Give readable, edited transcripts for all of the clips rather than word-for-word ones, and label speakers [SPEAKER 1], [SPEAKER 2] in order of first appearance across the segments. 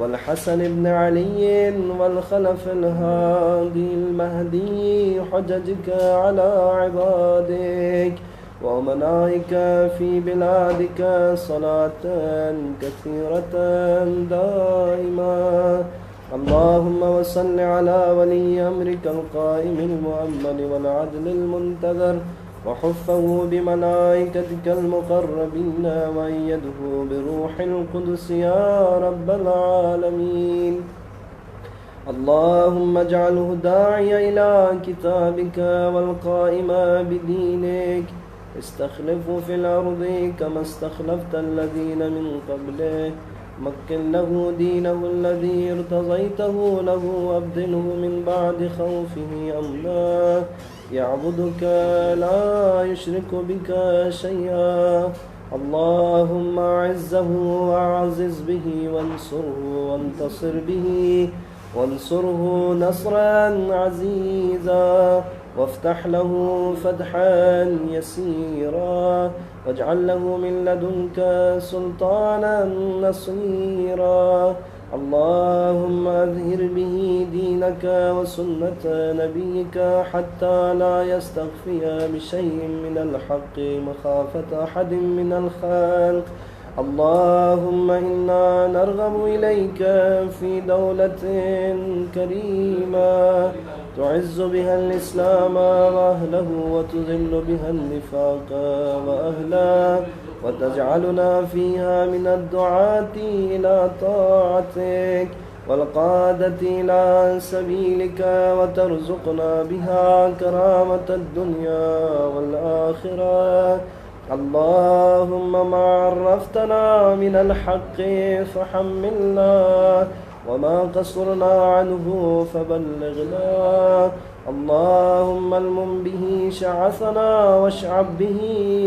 [SPEAKER 1] والحسن بن علي والخلف الهادي المهدي حججك على عبادك وأمنائك في بلادك صلاة كثيرة دائمة. اللهم وصل على ولي أمرك القائم المؤمل والعدل المنتظر وحفه بملائكتك المقربين وأيده بروح القدس يا رب العالمين. اللهم اجعله داعي إلى كتابك والقائم بدينك. استخلفه في الأرض كما استخلفت الذين من قبله. مكن له دينه الذي ارتضيته له وابدله من بعد خوفه أمنا يعبدك لا يشرك بك شيئا. اللهم أعزه وأعزز به وانصره وانتصر به وانصره نصرا عزيزا وافتح له فتحا يسيرا واجعل له من لدنك سلطانا نصيرا. اللهم أظهر به دينك وسنة نبيك حتى لا يستخفي بشيء من الحق مخافة أحد من الخلق. اللهم إنا نرغب إليك في دولة كريمة تعز بها الإسلام وأهله وتذل بها النفاق وأهله وتجعلنا فيها من الدعاة إلى طاعتك والقادة إلى سبيلك وترزقنا بها كرامة الدنيا والآخرة. اللهم ما عرفتنا من الحق فحملنا وما قصرنا عنه فبلغنا. اللهم المم به شعثنا واشعب به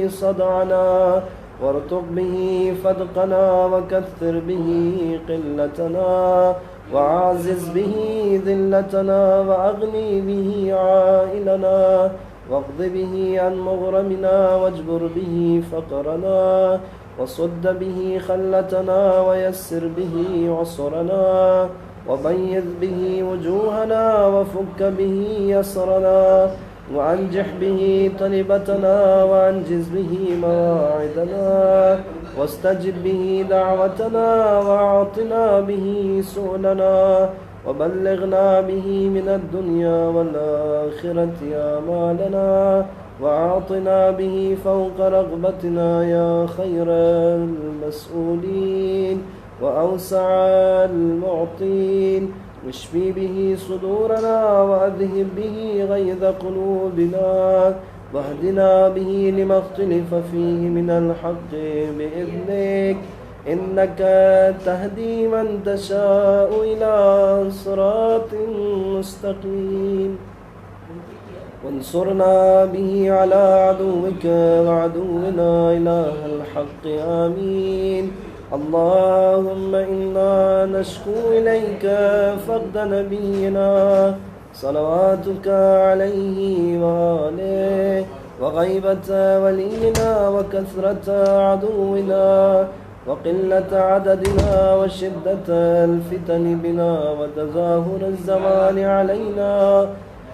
[SPEAKER 1] صدعنا وارتق به فدقنا وكثر به قلتنا وعزز به ذلتنا وأغني به عائلنا واقض به عن مغرمنا واجبر به فقرنا وصد به خلتنا ويسر به عسرنا وبيض به وجوهنا وفك به يسرنا وأنجح به طلبتنا وأنجز به مواعدنا واستجب به دعوتنا وأعطنا به سؤلنا وبلغنا به من الدنيا والآخرة آمالنا وأعطنا به فوق رغبتنا يا خير المسؤولين وأوسع المعطين. واشفي به صدورنا وأذهب به غيظ قلوبنا واهدنا به لما اختلف فيه من الحق بإذنك إنك تهدي من تشاء إلى صراط مستقيم. وانصرنا به على عدوك وعدونا إله الحق آمين. اللهم إنا نشكو إليك فقد نبينا صلواتك عليه وآله وغيبة ولينا وكثرة عدونا وقلة عددنا وشدة الفتن بنا وتزاهر الزمان علينا.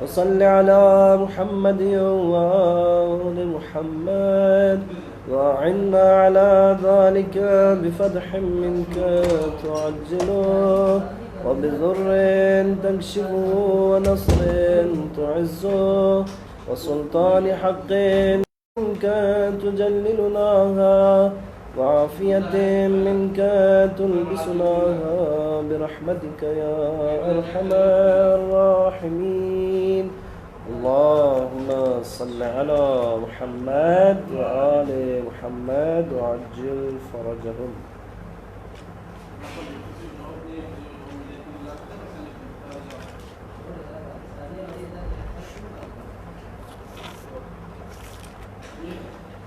[SPEAKER 1] وصل على محمد وآل محمد وأعنا على ذلك بفتح منك تعجله وبذر تكشفه ونصر تعزه وسلطان حق منك تجللناها وعافية منك تلبسناها برحمتك يا أرحم الراحمين. اللهم صل على محمد وآل محمد وعجل فرجهم.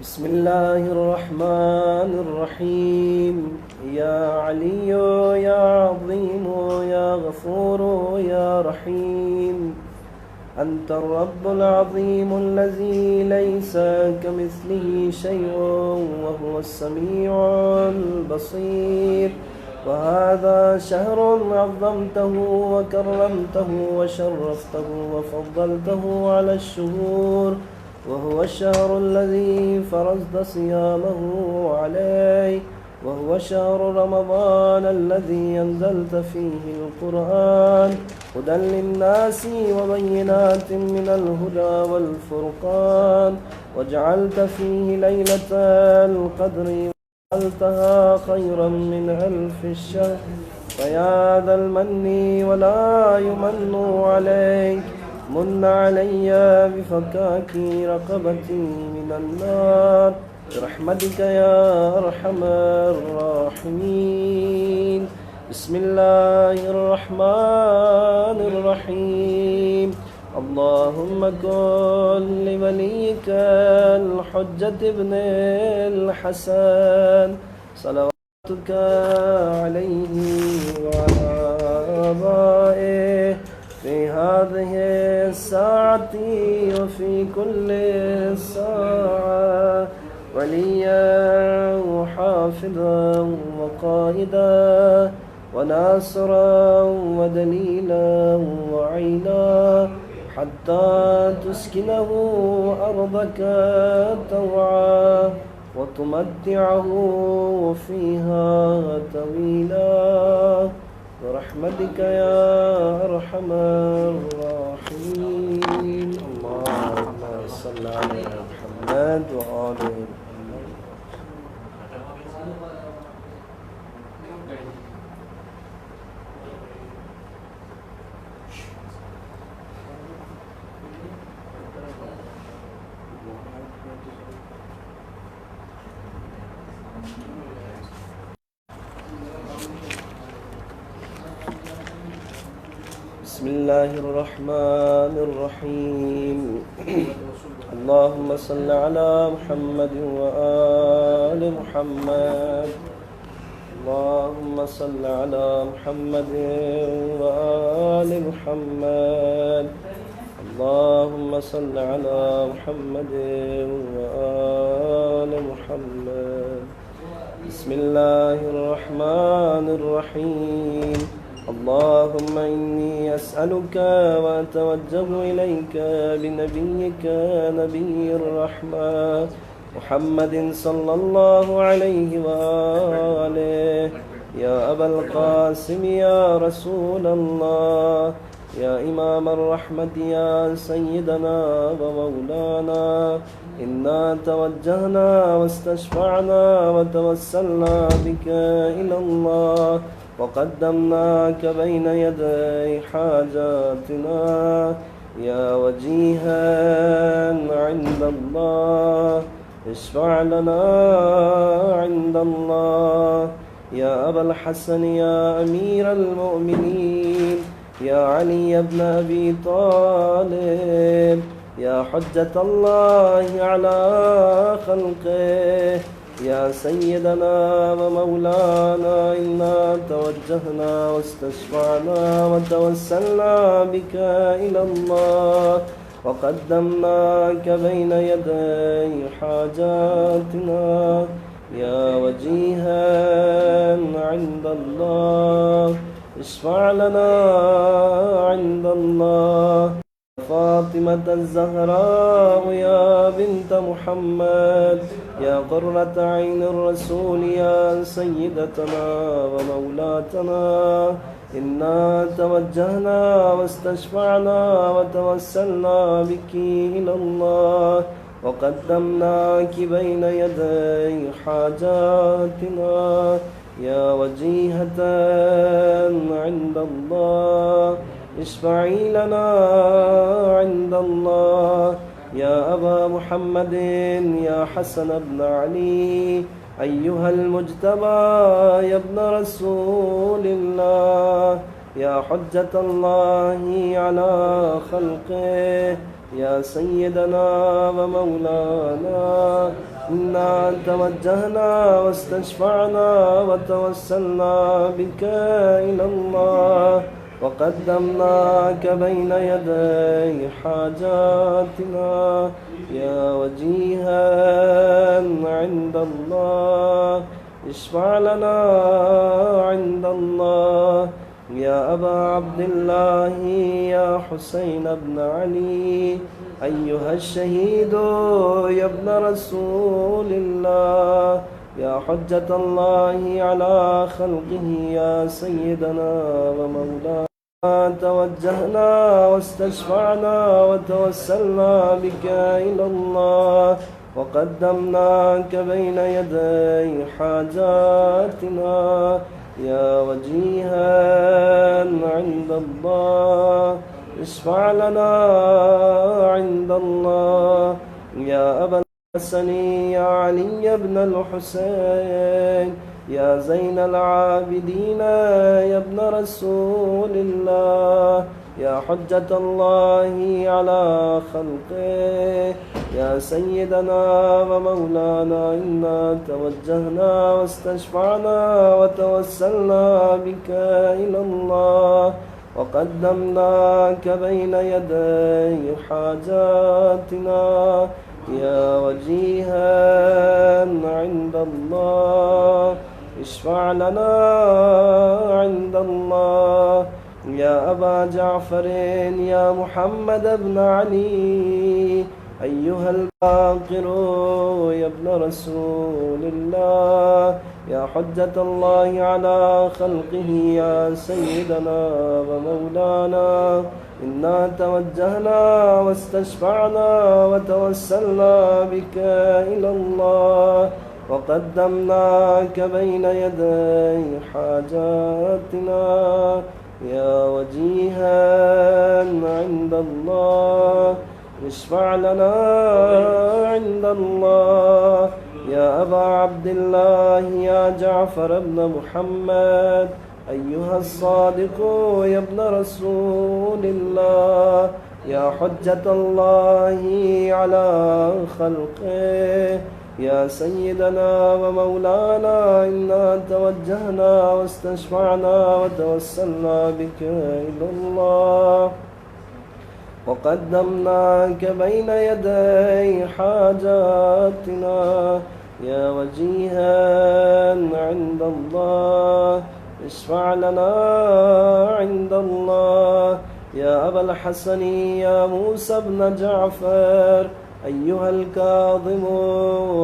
[SPEAKER 1] بسم الله الرحمن الرحيم. يا علي يا عظيم يا غفور يا رحيم أنت الرب العظيم الذي ليس كمثله شيء وهو السميع البصير. وهذا شهر عظمته وكرمته وشرفته وفضلته على الشهور، وهو الشهر الذي فرضت صيامه عليه، وهو شهر رمضان الذي أنزلت فيه القرآن هدى للناس وبينات من الهدى والفرقان، وجعلت فيه ليلة القدر وجعلتها خيرا من ألف الشهر. فيا ذا المن ولا يمن عليك، من علي بفكاك رقبتي من النار برحمتك يا أرحم الراحمين. بسم الله الرحمن الرحيم. اللهم كن لوليك الحجة ابن الحسن صلواتك عليه وعلى آبائه في هذه الساعة وفي كل ساعة وليا وحافظا وقائدا وناصرا ودليلا وعينا، حتى تسكنه أرضك طوعا وتمتعه فيها طويلا برحمتك يا أرحم الراحمين. اللهم صل على محمد وآل محمد. بسم الله الرحمن الرحيم. اللهم صل على محمد وآل محمد. اللهم صل على محمد وآل محمد. اللهم صل على محمد وآل محمد. بسم الله الرحمن الرحيم. اللهم إني أسألك وأتوجه إليك بنبيك نبي الرحمة محمد صلى الله عليه وآله، يا أبا القاسم يا رسول الله، يا إمام الرحمة يا سيدنا ومولانا، إنا توجهنا واستشفعنا وتوسلنا بك إلى الله، وقدمناك بين يدي حاجاتنا يا وجيها عند الله، اشفع لنا عند الله. يا أبا الحسن يا أمير المؤمنين، يا علي بن أبي طالب، يا حجة الله على خلقه، يا سيدنا ومولانا، إنا توجهنا واستشفعنا وتوسلنا بك إلى الله، وقدمناك بين يدي حاجاتنا يا وجيها عند الله، اشفع لنا عند الله. فاطمة الزهراء يا بنت محمد، يا قرة عين الرسول، يا سيدتنا ومولاتنا، إنا توجهنا واستشفعنا وتوسلنا بك إلى الله، وقدمناك بين يدي حاجاتنا يا وجيهة عند الله، اشفعي لنا عند الله. يا أبا محمد يا حسن بن علي، أيها المجتبى يا ابن رسول الله، يا حجة الله على خلقه، يا سيدنا ومولانا، إنا توجهنا واستشفعنا وتوسلنا بك إلى الله، وقدمناك بين يدي حاجاتنا يا وجيها عند الله، اشفع لنا عند الله. يا أبا عبد الله يا حسين بن علي أيها الشهيد يا ابن رسول الله يا حجة الله على خلقه يا سيدنا ومولانا توجهنا واستشفعنا وتوسلنا بك إلى الله وقدمناك بين يدي حاجاتنا يا وجيها عند الله اشفع لنا عند الله. يا أبا الحسن يا علي بن الحسين يا زين العابدين يا ابن رسول الله يا حجة الله على خلقه يا سيدنا ومولانا إنا توجهنا واستشفعنا وتوسلنا بك إلى الله وقدمناك بين يدي حاجاتنا يا وجيها عند الله اشفع لنا عند الله. يا أبا جعفر يا محمد بن علي أيها الباقر يا ابن رسول الله يا حجة الله على خلقه يا سيدنا ومولانا إنا توجهنا واستشفعنا وتوسلنا بك إلى الله وقدمناك بين يدي حاجاتنا يا وجيها عند الله اشفع لنا عند الله. يا أبا عبد الله يا جعفر بن محمد أيها الصادق يا ابن رسول الله يا حجة الله على خلقه يا سيدنا ومولانا إنا توجهنا واستشفعنا وتوسلنا بك إلى الله وقدمناك بين يدي حاجاتنا يا وجيها عند الله اشفع لنا عند الله. يا أبا الحسن يا موسى بن جعفر أيها الكاظم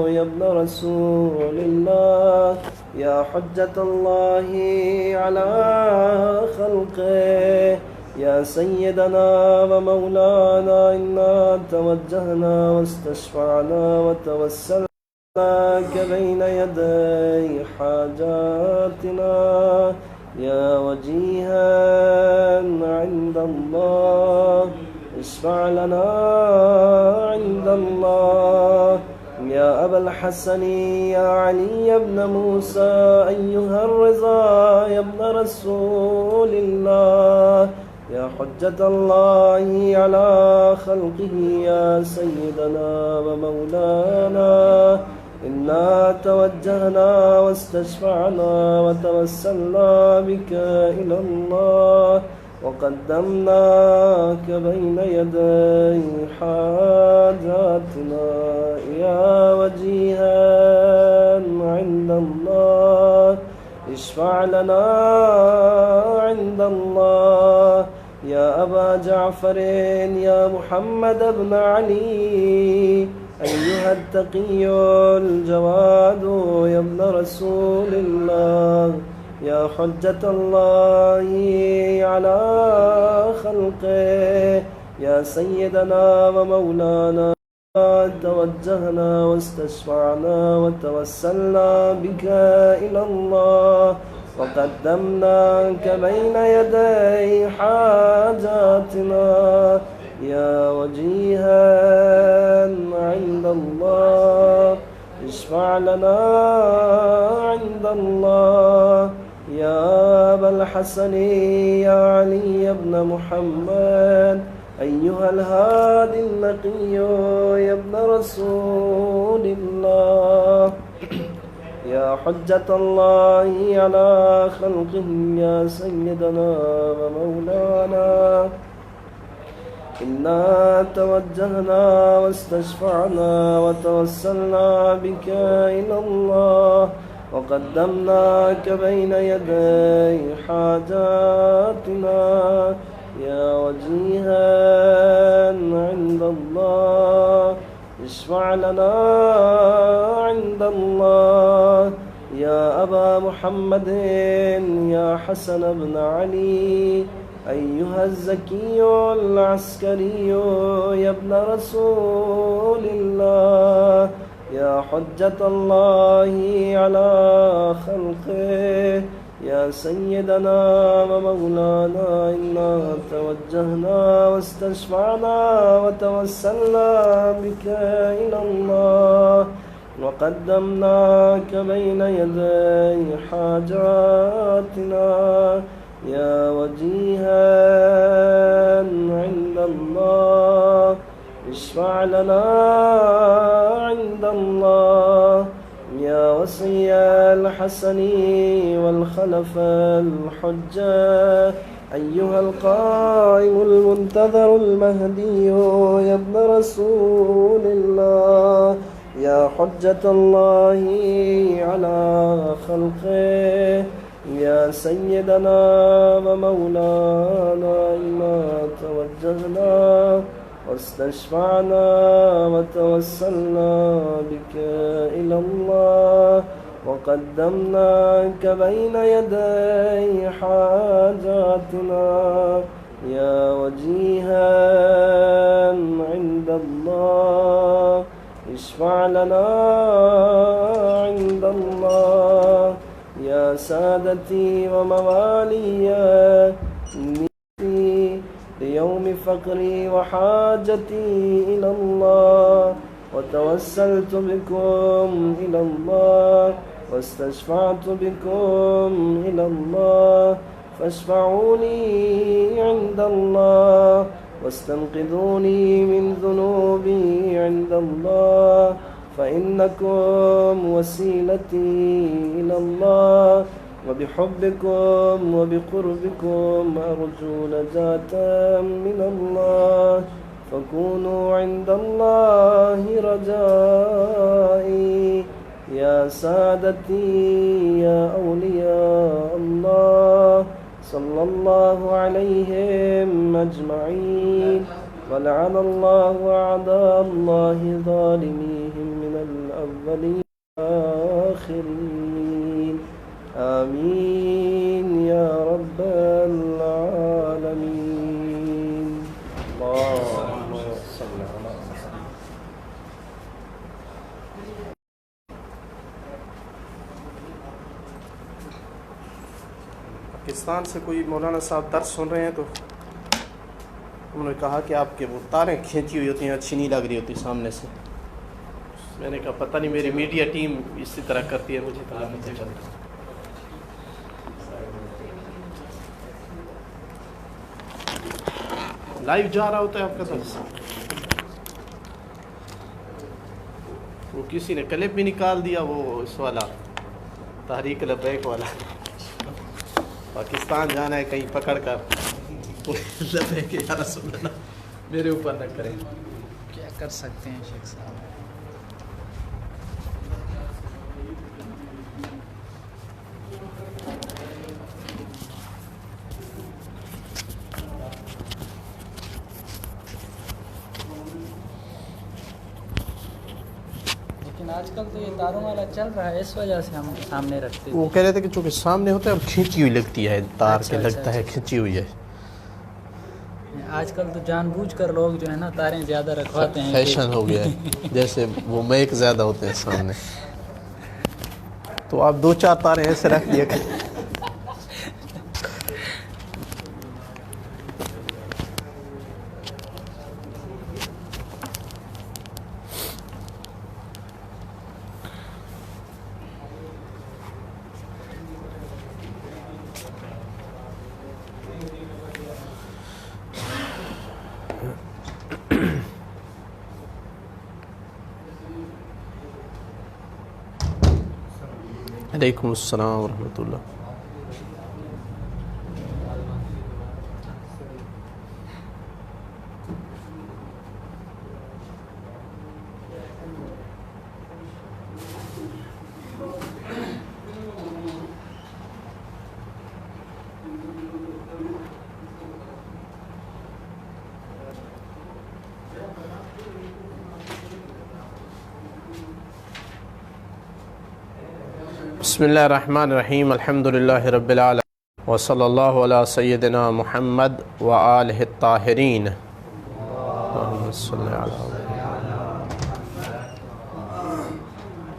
[SPEAKER 1] يا ابن رسول الله يا حجة الله على خلقه يا سيدنا ومولانا إنا توجهنا واستشفعنا وتوسلناك بين يدي حاجاتنا يا وجيها عند الله اشفع لنا عند الله. يا أبا الحسن يا علي بن موسى أيها الرضا يا ابن رسول الله يا حجة الله على خلقه يا سيدنا ومولانا إنا توجهنا واستشفعنا وتوسلنا بك إلى الله وقدمناك بين يدي حاجاتنا يا وجيها عند الله اشفع لنا عند الله. يا أبا جعفر يا محمد بن علي أيها التقي الجواد يا ابن رسول الله يا حجة الله على خلقه يا سيدنا ومولانا توجهنا واستشفعنا وتوسلنا بك إلى الله وقدمناك بين يدي حاجاتنا يا وجيها عند الله اشفع لنا عند الله. يا أبا الحسن يا علي بن محمد أيها الهادي النقي يا ابن رسول الله يا حجة الله على خلقه يا سيدنا ومولانا إنا توجهنا واستشفعنا وتوسلنا بك إلى الله وقدمناك بين يدي حاجاتنا يا وجيها عند الله اشفع لنا عند الله يا أبا محمد يا حسن بن علي أيها الزكي العسكري يا ابن رسول الله يا حجة الله على خلقه يا سيدنا ومولانا إنا توجهنا واستشفعنا وتوسلنا بك إلى الله وقدمناك بين يدي حاجاتنا يا وجيها عند الله اشفع لنا عند الله يا وصي الحسن والخلف الحجة أيها القائم المنتظر المهدي يا ابن رسول الله يا حجة الله على خلقه يا سيدنا ومولانا إنا توجهنا واستشفعنا وتوسلنا بك إلى الله وقدمناك بين يدي حاجاتنا يا وجيها عند الله اشفع لنا عند الله يا سادتي وموالي ليوم فقري وحاجتي إلى الله وتوسلت بكم إلى الله واستشفعت بكم إلى الله فاشفعوا لي عند الله واستنقذوني من ذنوبي عند الله فإنكم وسيلتي إلى الله وبحبكم وبقربكم أرجو نجاة من الله فكونوا عند الله رجائي يا سادتي يا أولياء الله صلى الله عليهم أجمعين ولعن الله أعداء الله ظالميهم من الأولين والآخرين آمين يا رب العالمين اللهم صل على
[SPEAKER 2] پاکستان سے کوئی مولانا صاحب درس سن رہے ہیں تو انہوں نے کہا کہ آپ کے وہ تاریں کھینچی ہوئی ہوتی ہیں اچھی نہیں لگ رہی ہوتی سامنے سے میں نے کہا پتہ نہیں میری میڈیا ٹیم اسی طرح کرتی ہے مجھے پتہ نہیں چلتا لائیو جا رہا ہوتا ہے آپ کا درس وہ کسی نے کلپ بھی نکال دیا وہ اس والا تحریک لبیک والا پاکستان جانا ہے کہیں پکڑ کر لبیک یا رسول اللہ میرے اوپر نہ کریں
[SPEAKER 3] کیا کر سکتے ہیں شیخ صاحب آج کل تو یہ تاروں والا چل رہا ہے اس وجہ سے ہم سامنے رکھتے
[SPEAKER 2] وہ کہہ رہے تھے کہ چونکہ سامنے ہوتا ہے اور کھینچی ہوئی لگتی ہے تار کے لگتا ہے کھینچی ہوئی ہے
[SPEAKER 3] آج کل تو جان بوجھ کر لوگ جو ہے نا تاریں زیادہ رکھواتے ہیں
[SPEAKER 2] فیشن ہو گیا ہے جیسے وہ میک زیادہ ہوتے ہیں سامنے تو آپ 2-4 تاریں ایسے رکھ دیا کہ علیکم السلام ورحمۃ اللہ بسم اللہ الرحمن الرحیم الحمد للہ رب العالمین وصلی اللہ علی سیدنا محمد وآلہ الطاہرین اللہم صلی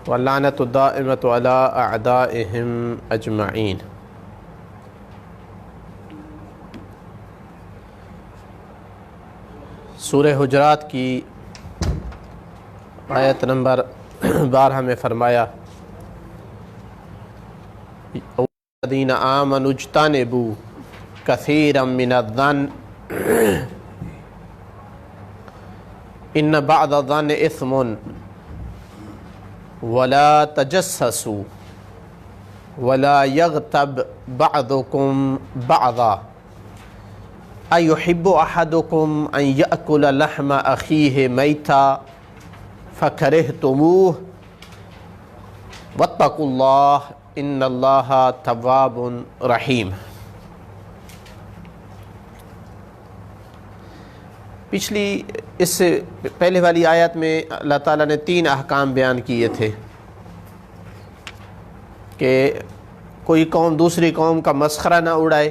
[SPEAKER 2] واللعنۃ الدائمۃ علی اعدائہم اجمعین۔ سورہ حجرات کی آیت نمبر 12 میں فرمایا الذین آمنوا اجتنبوا کثیرا من الظن ان بعض الظن اثم ولا تجسسوا ولا یغتب بعضکم بعضا ایحب احدکم ان یأکل لحم اخیہ میتا فکرہتموہ واتقوا اللہ ان اللہ تواب رحیم۔ پچھلی اس سے پہلے والی آیت میں اللہ تعالیٰ نے 3 احکام بیان کیے تھے کہ کوئی قوم دوسری قوم کا مسخرہ نہ اڑائے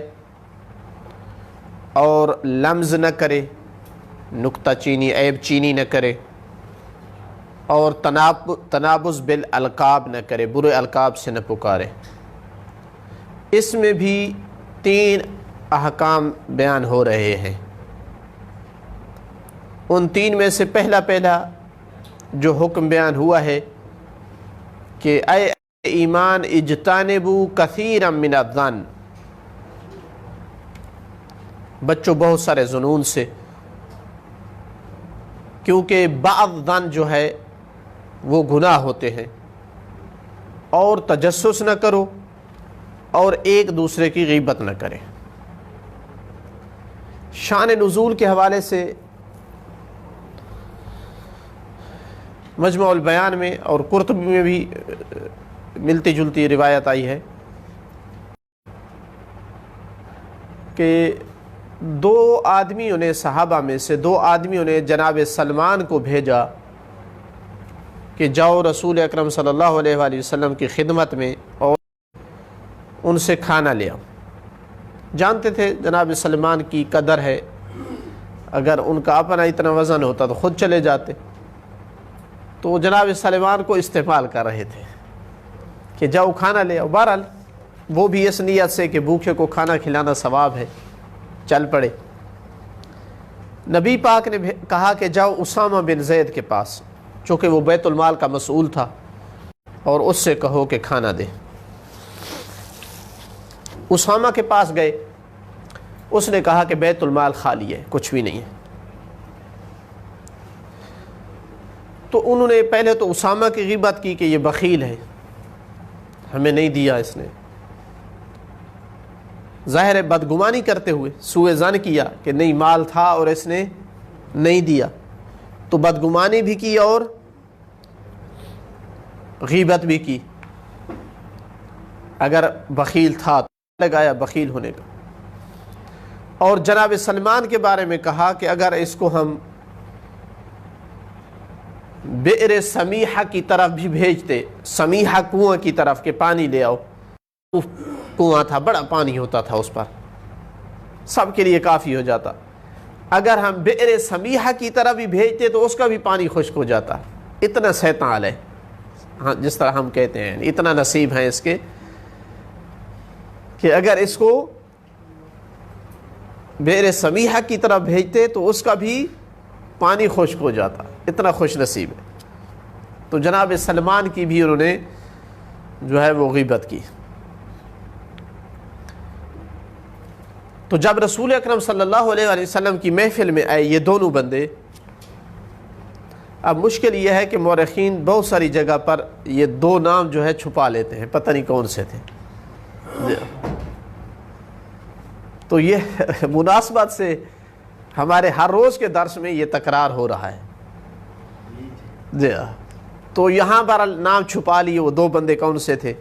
[SPEAKER 2] اور لمز نہ کرے، نکتہ چینی عیب چینی نہ کرے، اور تنابز بالالقاب نہ کرے، برے القاب سے نہ پکارے۔ اس میں بھی 3 احکام بیان ہو رہے ہیں۔ ان 3 میں سے پہلا جو حکم بیان ہوا ہے کہ اے ایمان اجتنبوا کثیرا من الظن، بچوں بہت سارے ظنون سے، کیونکہ بعض ظن جو ہے وہ گناہ ہوتے ہیں، اور تجسس نہ کرو اور ایک دوسرے کی غیبت نہ کرے۔ شان نزول کے حوالے سے مجمع البیان میں اور قرطبی میں بھی ملتی جلتی روایت آئی ہے کہ 2 آدمیوں نے، صحابہ میں سے 2 آدمیوں نے جناب سلمان کو بھیجا کہ جاؤ رسول اکرم صلی اللہ علیہ وآلہ وسلم کی خدمت میں اور ان سے کھانا لے آؤ۔ جانتے تھے جناب سلمان کی قدر ہے، اگر ان کا اپنا اتنا وزن ہوتا تو خود چلے جاتے، تو جناب سلمان کو استعمال کر رہے تھے کہ جاؤ کھانا لے آؤ۔ بہرحال وہ بھی اس نیت سے کہ بھوکے کو کھانا کھلانا ثواب ہے، چل پڑے۔ نبی پاک نے کہا کہ جاؤ اسامہ بن زید کے پاس، چونکہ وہ بیت المال کا مسئول تھا، اور اس سے کہو کہ کھانا دے۔ اسامہ کے پاس گئے، اس نے کہا کہ بیت المال خالی ہے، کچھ بھی نہیں ہے۔ تو انہوں نے پہلے تو اسامہ کی غیبت کی کہ یہ بخیل ہے، ہمیں نہیں دیا اس نے، ظاہر ہے بدگمانی کرتے ہوئے سوء ظن کیا کہ نہیں مال تھا اور اس نے نہیں دیا، تو بدگمانی بھی کی اور غیبت بھی کی۔ اگر بخیل تھا تو لگایا بخیل ہونے کا۔ اور جناب سلمان کے بارے میں کہا کہ اگر اس کو ہم بئر سمیحہ کی طرف بھی بھیجتے، سمیحہ کنواں کی طرف کہ پانی لے آؤ، کنواں تھا، بڑا پانی ہوتا تھا اس پر، سب کے لیے کافی ہو جاتا، اگر ہم بئر سمیحہ کی طرف بھی بھیجتے تو اس کا بھی پانی خشک ہو جاتا۔ اتنا شیطان ہے، ہاں جس طرح ہم کہتے ہیں، اتنا نصیب ہے اس کے کہ اگر اس کو بئر سمیحہ کی طرف بھیجتے تو اس کا بھی پانی خشک ہو جاتا، اتنا خوش نصیب ہے۔ تو جناب سلمان کی بھی انہوں نے جو ہے وہ غیبت کی۔ تو جب رسول اکرم صلی اللہ علیہ وآلہ وسلم کی محفل میں آئے یہ دونوں بندے، اب مشکل یہ ہے کہ مورخین بہت ساری جگہ پر یہ 2 نام جو ہے چھپا لیتے ہیں، پتہ نہیں کون سے تھے۔ تو یہ مناسبت سے ہمارے ہر روز کے درس میں یہ تکرار ہو رہا ہے۔ جی، تو یہاں پر نام چھپا لیے، وہ 2 بندے کون سے تھے۔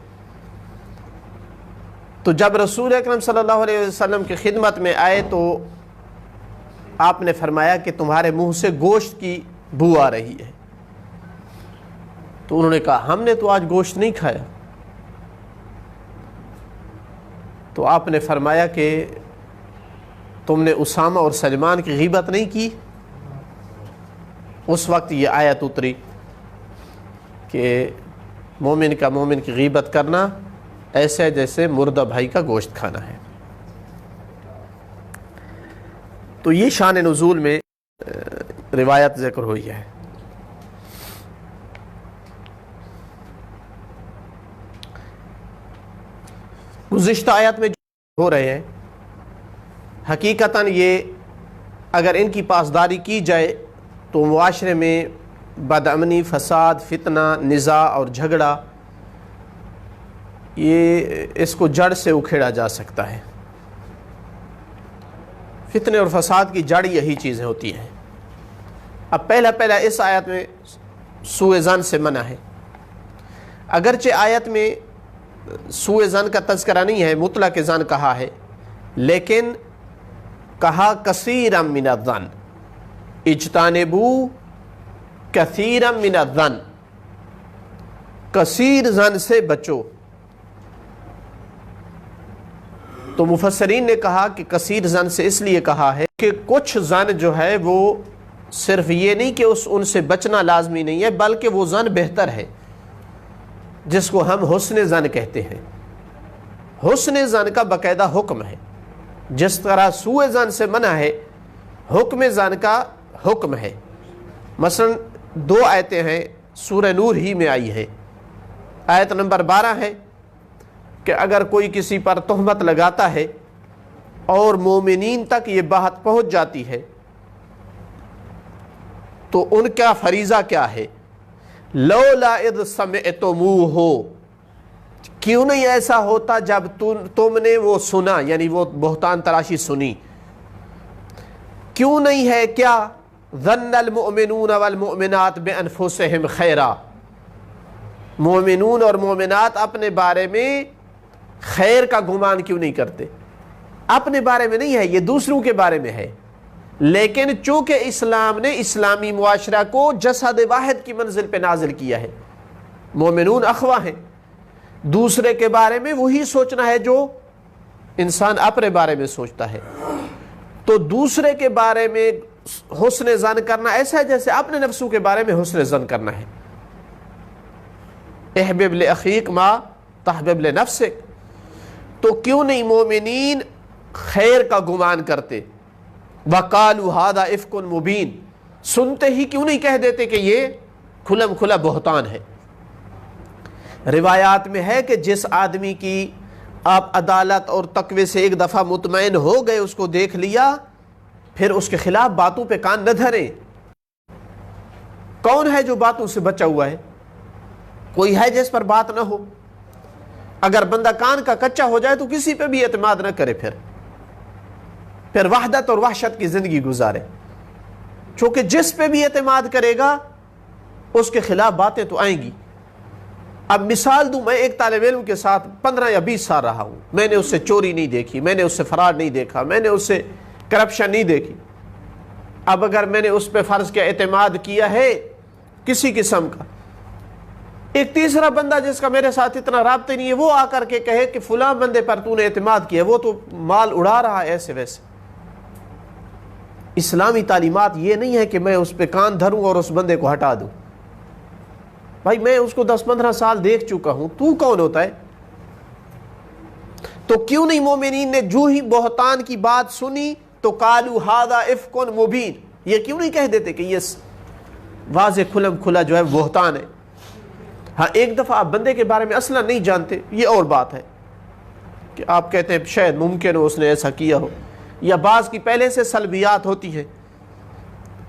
[SPEAKER 2] تو جب رسول اکرم صلی اللہ علیہ وسلم کی خدمت میں آئے تو آپ نے فرمایا کہ تمہارے منہ سے گوشت کی بو آ رہی ہے۔ تو انہوں نے کہا ہم نے تو آج گوشت نہیں کھایا۔ تو آپ نے فرمایا کہ تم نے اسامہ اور سلمان کی غیبت نہیں کی. اس وقت یہ آیت اتری کہ مومن کا مومن کی غیبت کرنا ایسے جیسے مردہ بھائی کا گوشت کھانا ہے. تو یہ شان نزول میں روایت ذکر ہوئی ہے. گزشتہ آیات میں جو ہو رہے ہیں حقیقتاً یہ اگر ان کی پاسداری کی جائے تو معاشرے میں بدامنی، فساد، فتنہ، نزاع اور جھگڑا یہ اس کو جڑ سے اکھیڑا جا سکتا ہے. فتنے اور فساد کی جڑ یہی چیزیں ہوتی ہیں. اب پہلا اس آیت میں سوء ظن سے منع ہے. اگرچہ آیت میں سوء ظن کا تذکرہ نہیں ہے، مطلق ظن کہا ہے، لیکن کہا کثیرا من الظن، اجتنبوا کثیرا من الظن، کثیر ظن سے بچو. تو مفسرین نے کہا کہ کثیر ظن سے اس لیے کہا ہے کہ کچھ ظن جو ہے وہ صرف یہ نہیں کہ ان سے بچنا لازمی نہیں ہے، بلکہ وہ ظن بہتر ہے جس کو ہم حسن ظن کہتے ہیں. حسن ظن کا باقاعدہ حکم ہے. جس طرح سوء ظن سے منع ہے، حکم ظن کا حکم ہے. مثلا 2 آیتیں ہیں سورہ نور ہی میں آئی ہے. آیت نمبر 12 ہے کہ اگر کوئی کسی پر تہمت لگاتا ہے اور مومنین تک یہ بات پہنچ جاتی ہے تو ان کا فریضہ کیا ہے؟ لولا اذ سمعتموہ، کیوں نہیں ایسا ہوتا جب تم نے وہ سنا، یعنی وہ بہتان تراشی سنی. کیوں نہیں ہے کیا؟ ظن المؤمنون والمؤمنات بانفسہم خیرا، مومنون اور مومنات اپنے بارے میں خیر کا گمان کیوں نہیں کرتے؟ اپنے بارے میں نہیں ہے، یہ دوسروں کے بارے میں ہے. لیکن چونکہ اسلام نے اسلامی معاشرہ کو جسد واحد کی منزل پہ نازل کیا ہے، مومنون اخوہ ہیں، دوسرے کے بارے میں وہی سوچنا ہے جو انسان اپنے بارے میں سوچتا ہے. تو دوسرے کے بارے میں حسن ظن کرنا ایسا ہے جیسے اپنے نفسوں کے بارے میں حسن ظن کرنا ہے. احبب لاخیک ما تحبب لنفسک. تو کیوں نہیں مومنین خیر کا گمان کرتے؟ وَقَالُوا هَذَا إِفْكٌ مُبِينٌ، سنتے ہی کیوں نہیں کہہ دیتے کہ یہ کھلم کھلا بہتان ہے؟ روایات میں ہے کہ جس آدمی کی آپ عدالت اور تقوی سے ایک دفعہ مطمئن ہو گئے، اس کو دیکھ لیا، پھر اس کے خلاف باتوں پہ کان نہ دھریں. کون ہے جو باتوں سے بچا ہوا ہے؟ کوئی ہے جس پر بات نہ ہو؟ اگر بندہ کان کا کچا ہو جائے تو کسی پہ بھی اعتماد نہ کرے، پھر وحدت اور وحشت کی زندگی گزارے. چونکہ جس پہ بھی اعتماد کرے گا اس کے خلاف باتیں تو آئیں گی. اب مثال دوں، میں ایک طالب علم کے ساتھ 15 یا 20 سال رہا ہوں، میں نے اس سے چوری نہیں دیکھی، میں نے اس سے فراڈ نہیں دیکھا، میں نے اس سے کرپشن نہیں دیکھی. اب اگر میں نے اس پہ فرض کیا اعتماد کیا ہے کسی قسم کا، ایک تیسرا بندہ جس کا میرے ساتھ اتنا رابطہ نہیں ہے وہ آ کر کے کہے کہ فلاں بندے پر تو نے اعتماد کیا، وہ تو مال اڑا رہا ہے ایسے ویسے. اسلامی تعلیمات یہ نہیں ہے کہ میں اس پہ کان دھروں اور اس بندے کو ہٹا دوں. بھائی میں اس کو 10-15 سال دیکھ چکا ہوں، تو کون ہوتا ہے؟ تو کیوں نہیں مومنین نے جو ہی بہتان کی بات سنی تو قالوا ھذا افک مبین، یہ کیوں نہیں کہہ دیتے کہ یہ واضح کھلم کھلا جو ہے بہتان ہے؟ ہاں ایک دفعہ آپ بندے کے بارے میں اصلا نہیں جانتے، یہ اور بات ہے کہ آپ کہتے ہیں شاید ممکن ہو اس نے ایسا کیا ہو، یا بعض کی پہلے سے سلبیات ہوتی ہیں،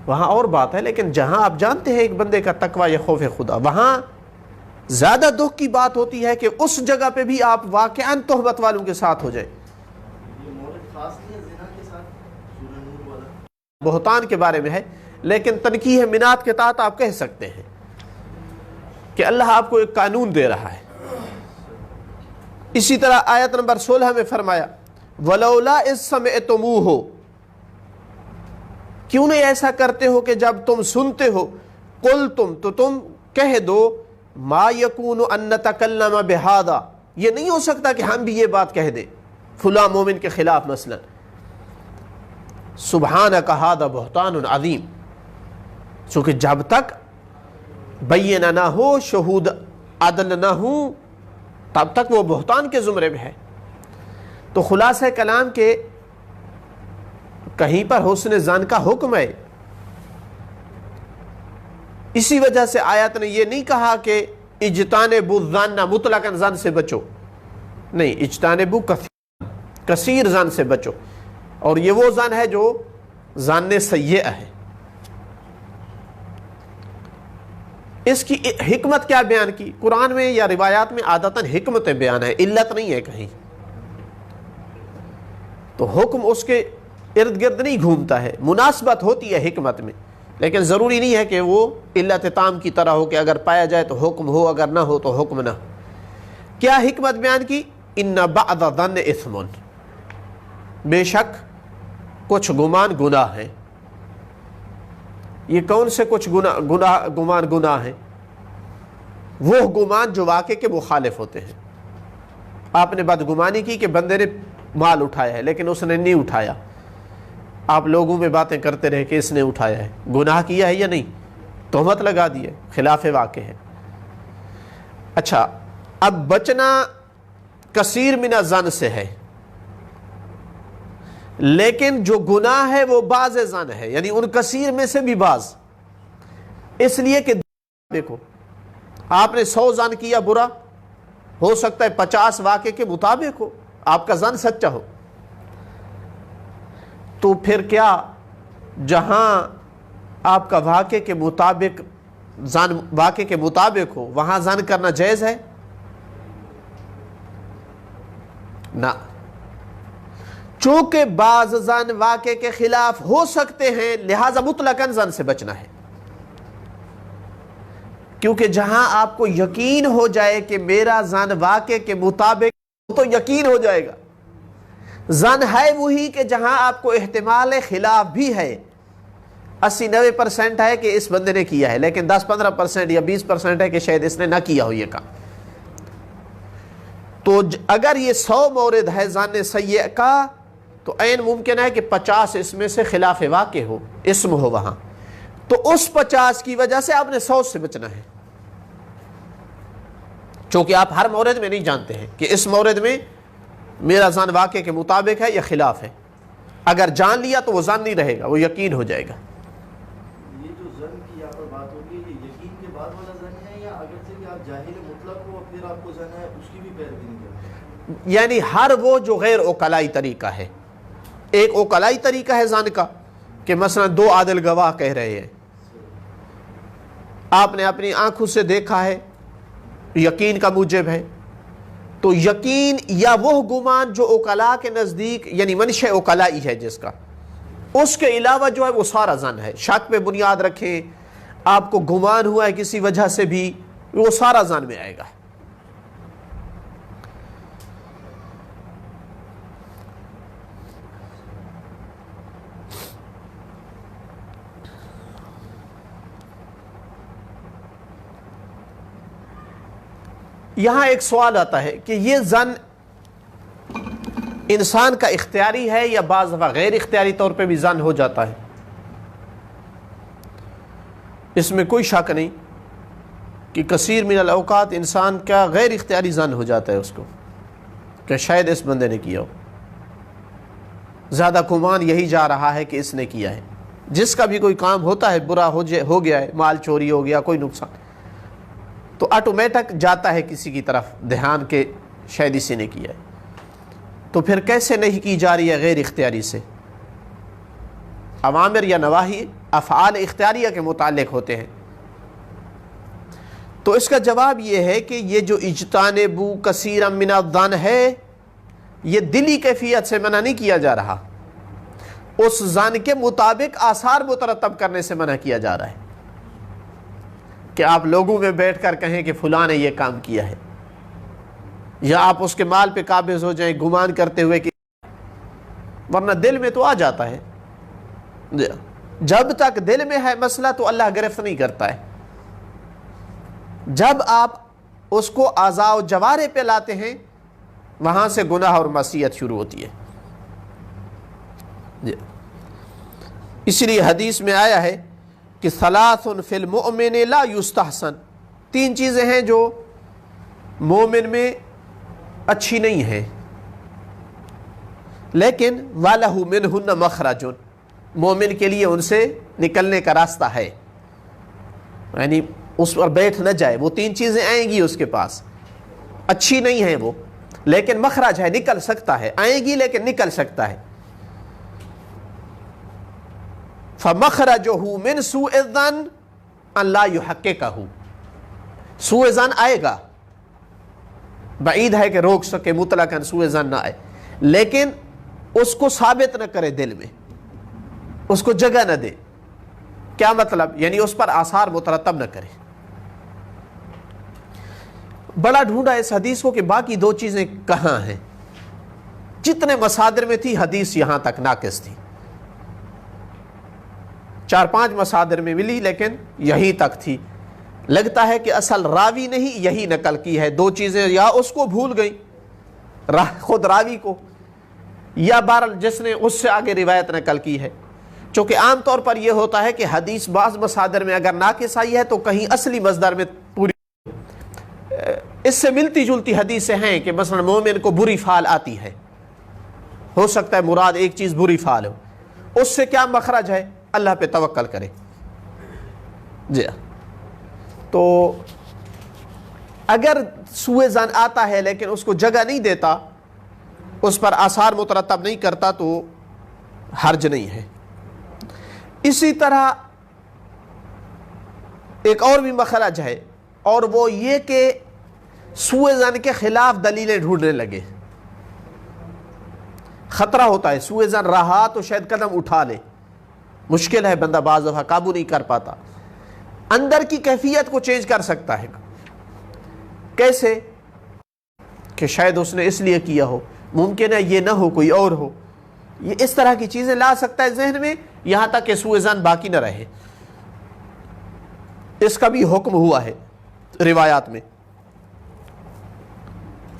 [SPEAKER 2] وہاں اور بات ہے. لیکن جہاں آپ جانتے ہیں ایک بندے کا تقوی یا خوف خدا، وہاں زیادہ دکھ کی بات ہوتی ہے کہ اس جگہ پہ بھی آپ واقعاً تہمت والوں کے ساتھ ہو جائیں. بہتان کے بارے میں ہے، لیکن تنقیح منات کے تحت آپ کہہ سکتے ہیں کہ اللہ آپ کو ایک قانون دے رہا ہے. اسی طرح آیت نمبر 16 میں فرمایا وَلَوْلَا إِذْ سَمِعْتُمُوهُ، کیوں نہیں ایسا کرتے ہو کہ جب تم سنتے ہو، قُلْتُم، تو تم کہہ دو، مَا يَكُونُ أَن نَتَكَلَّمَ بِهَذَا، یہ نہیں ہو سکتا کہ ہم بھی یہ بات کہہ دیں، فلاں مومن کے خلاف مثلا سبحانک ھذا بہتان عظیم، چونکہ جب تک بینہ نہ ہو، شہود عدل نہ ہو، تب تک وہ بہتان کے زمرے میں ہے۔ تو خلاصہ کلام کے کہیں پر حسن ظن کا حکم ہے، اسی وجہ سے آیت نے یہ نہیں کہا کہ اجتنبوا الظن مطلقاً ظن سے بچو، نہیں، اجتنبوا کثیر ظن سے بچو، اور یہ وہ ظن ہے جو ظن سیئہ ہے۔ اس کی حکمت کیا بیان کی؟ قرآن میں یا روایات میں عادتاً حکمتیں بیان ہے، علت نہیں ہے کہیں، تو حکم اس کے ارد گرد نہیں گھومتا ہے، مناسبت ہوتی ہے حکمت میں، لیکن ضروری نہیں ہے کہ وہ علت تام کی طرح ہو کہ اگر پایا جائے تو حکم ہو، اگر نہ ہو تو حکم نہ۔ کیا حکمت بیان کی؟ ان بعض الظن اثم، بے شک کچھ گمان گناہ ہیں۔ یہ کون سے کچھ گمان ہیں؟ وہ گمان جو واقع کے مخالف ہوتے ہیں۔ آپ نے بدگمانی کی کہ بندے نے مال اٹھایا ہے لیکن اس نے نہیں اٹھایا، آپ لوگوں میں باتیں کرتے رہے کہ اس نے اٹھایا ہے، گناہ کیا ہے یا نہیں؟ تہمت لگا دی ہے، خلاف واقع ہے۔ اچھا، اب بچنا کثیر من الظن سے ہے، لیکن جو گناہ ہے وہ بعض ظن ہے، یعنی ان کثیر میں سے بھی بعض، اس لیے کہ دیکھو آپ نے 100 ظن کیا برا، ہو سکتا ہے 50 واقع کے مطابق ہو، آپ کا ظن سچا ہو، تو پھر کیا جہاں آپ کا واقع کے مطابق ظن واقع کے مطابق ہو وہاں ظن کرنا جائز ہے؟ نہ، چونکہ بعض ظن واقع کے خلاف ہو سکتے ہیں، لہذا مطلقاً ظن سے بچنا ہے، کیونکہ جہاں آپ کو یقین ہو جائے کہ میرا ظن واقع کے مطابق، تو یقین ہو جائے گا۔ ظن ہے وہی کہ جہاں آپ کو احتمال خلاف بھی ہے، 80-90% ہے کہ اس بندے نے کیا ہے، لیکن 10-15% یا 20% ہے کہ شاید اس نے نہ کیا ہو یہ کام۔ تو اگر یہ 100 مورد ہے ظن سیئہ کا، تو عین ممکن ہے کہ 50 اس میں سے خلاف واقع ہو، اسم ہو وہاں، تو اس 50 کی وجہ سے آپ نے 100 سے بچنا ہے، چونکہ آپ ہر مورد میں نہیں جانتے ہیں کہ اس مورد میں میرا ظن واقع کے مطابق ہے یا خلاف ہے۔ اگر جان لیا تو وہ ظن نہیں رہے گا، وہ یقین ہو جائے گا۔
[SPEAKER 1] یہ جو ظن کی یہاں پر بات ہوگی، یہ یقین کے بعد والا ظن ہے یا اگرچہ کہ آپ جاہل مطلق ہو پھر آپ کو ظن ہے اس کی بھی پیروی نہیں کرتے؟
[SPEAKER 2] یعنی ہر وہ جو غیر عقلائی طریقہ ہے، ایک عقلائی طریقہ ہے ظن کا کہ مثلا 2 عادل گواہ کہہ رہے ہیں، آپ نے اپنی آنکھوں سے دیکھا ہے، یقین کا موجب ہے، تو یقین یا وہ گمان جو عقلاء کے نزدیک یعنی منشأ عقلائی ہے جس کا، اس کے علاوہ جو ہے وہ سارا ظن ہے، شک پہ بنیاد رکھیں، آپ کو گمان ہوا ہے کسی وجہ سے بھی، وہ سارا ظن میں آئے گا۔ یہاں ایک سوال آتا ہے کہ یہ ظن انسان کا اختیاری ہے یا بعض دفعہ غیر اختیاری طور پہ بھی ظن ہو جاتا ہے؟ اس میں کوئی شک نہیں کہ کثیر من الاوقات انسان کا غیر اختیاری ظن ہو جاتا ہے اس کو کہ شاید اس بندے نے کیا ہو، زیادہ گمان یہی جا رہا ہے کہ اس نے کیا ہے۔ جس کا بھی کوئی کام ہوتا ہے برا ہو گیا ہے، مال چوری ہو گیا، کوئی نقصان، تو آٹومیٹک جاتا ہے کسی کی طرف دھیان کے شاید اسی نے کیا ہے، تو پھر کیسے نہیں کی جا رہی ہے غیر اختیاری سے؟ اوامر یا نواہی افعال اختیاریہ کے متعلق ہوتے ہیں، تو اس کا جواب یہ ہے کہ یہ جو اجتنبوا کثیرا من الظن ہے، یہ دلی کیفیت سے منع نہیں کیا جا رہا، اس ظن کے مطابق آثار مترتب کرنے سے منع کیا جا رہا ہے کہ آپ لوگوں میں بیٹھ کر کہیں کہ فلاں نے یہ کام کیا ہے، یا آپ اس کے مال پہ قابض ہو جائیں گمان کرتے ہوئے کہ، ورنہ دل میں تو آ جاتا ہے، جب تک دل میں ہے مسئلہ تو اللہ گرفت نہیں کرتا ہے، جب آپ اس کو اعضاء و جوارح پہ لاتے ہیں وہاں سے گناہ اور معصیت شروع ہوتی ہے. اس لیے حدیث میں آیا ہے کہ ثلاث فی المؤمن لا یستحسن، 3 چیزیں ہیں جو مومن میں اچھی نہیں ہیں، لیکن وَلَهُ مِنْهُنَّ مَخْرَجٌ، مومن کے لیے ان سے نکلنے کا راستہ ہے، یعنی اس پر بیٹھ نہ جائے. وہ 3 چیزیں آئیں گی اس کے پاس، اچھی نہیں ہیں وہ، لیکن مخرج ہے، نکل سکتا ہے، آئیں گی لیکن نکل سکتا ہے. فَمَخْرَجُهُ مِنْ سُوءِ الظَّنِّ أَنْ لَا يُحَقِّقَهُ، سوء ظن آئے گا، بعید ہے کہ روک سکے مطلقاً سوء ظن نہ آئے، لیکن اس کو ثابت نہ کرے دل میں، اس کو جگہ نہ دے. کیا مطلب؟ یعنی اس پر آثار مترتب نہ کرے. بڑا ڈھونڈا اس حدیث کو کہ باقی 2 چیزیں کہاں ہیں. جتنے مصادر میں تھی حدیث یہاں تک ناقص تھی، 4-5 مصادر میں ملی لیکن یہی تک تھی. لگتا ہے کہ اصل راوی نے ہی یہی نقل کی ہے. 2 چیزیں یا اس کو بھول گئی خود راوی کو، یا بہرحال جس نے اس سے آگے روایت نقل کی ہے. چونکہ عام طور پر یہ ہوتا ہے کہ حدیث بعض مصادر میں اگر ناقص آئی ہے تو کہیں اصلی مصدر میں پوری اس سے ملتی جلتی حدیثیں ہیں کہ مثلا مومن کو بری فعل آتی ہے، ہو سکتا ہے مراد ایک چیز بری فعل ہو، اس سے کیا مخرج ہے؟ اللہ پہ توکل کرے. جی تو اگر سوء ظن آتا ہے لیکن اس کو جگہ نہیں دیتا، اس پر آثار مترتب نہیں کرتا تو حرج نہیں ہے. اسی طرح ایک اور بھی مخرج ہے، اور وہ یہ کہ سوء ظن کے خلاف دلیلیں ڈھونڈنے لگے. خطرہ ہوتا ہے، سوء ظن رہا تو شاید قدم اٹھا لے، مشکل ہے، بندہ بعض دفعہ قابو نہیں کر پاتا، اندر کی کیفیت کو چینج کر سکتا ہے. کیسے؟ کہ شاید اس نے اس لیے کیا ہو، ممکن ہے یہ نہ ہو، کوئی اور ہو. یہ اس طرح کی چیزیں لا سکتا ہے ذہن میں، یہاں تک کہ سوء ظن باقی نہ رہے. اس کا بھی حکم ہوا ہے روایات میں